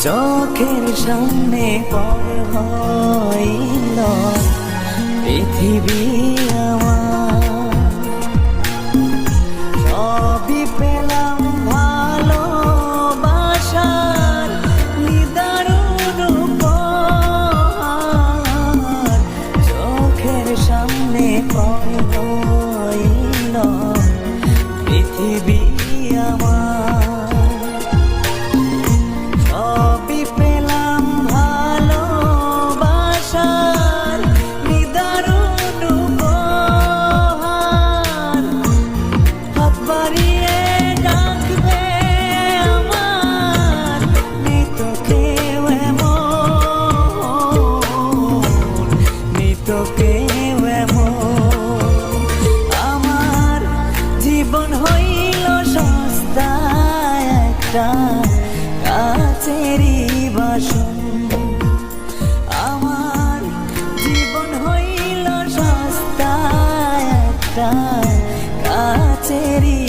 চোখের সামনে পর হইল পৃথিবী আমার, সবই পেলাম ভালোবাসার নিদারুণ উপহার। চোখের সামনে পর হইল পৃথিবী আমার, সবই পেলাম ভালোবাসার নিদারুণ উপহার। হাত বাড়িয়ে ডাকবে আমার, নেই তো কেউ এমন, নেই তো কেউ এমন। আমার জীবন হইল সস্তা একটা কাচেরি বাসন, আমার জীবন হইল সস্তা একটা কাচেরি